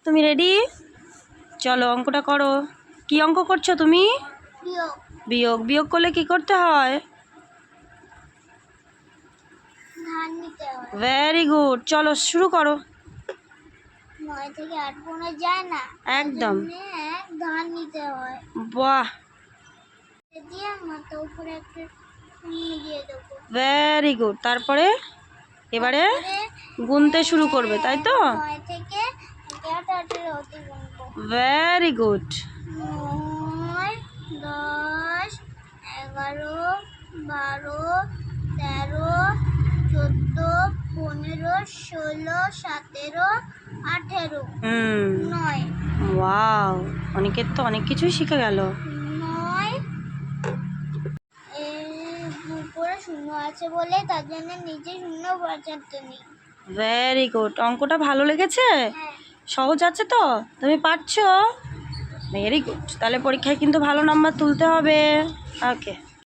তুমি রেডি? চলো অঙ্কটা করো। কি অঙ্ক করছো তুমি? বিয়োগ। বিয়োগ করলে কি করতে হয়? ভেরি গুড, চলো শুরু করো। 9 থেকে 8 গোনা যায় না, একদম। ধান নিতে হয়। বাহ, দিয়ে মাথা উপরে একটা শূন্য দিয়ে দেবো। Very good. তারপরে এবারে গুনতে শুরু করবে, তাই তো? 9 থেকে 11 অবধি গুনবো। Very good. 9, 10, 11, 12, 13, 14, 15, 16, 17, 18, 9। ওয়াও, অনেকের তো অনেক কিছুই শিখে গেল। 9 এর উপরে শূন্য আছে বলে তার জন্য নিচে শূন্য বসাতে নেই। Very good. অঙ্কটা ভালো লেগেছে? হ্যাঁ। সহজ আছে তো? তুমি পারছো? Very good. তাহলে পরীক্ষায় কিন্তু ভালো নাম্বার তুলতে হবে। ওকে।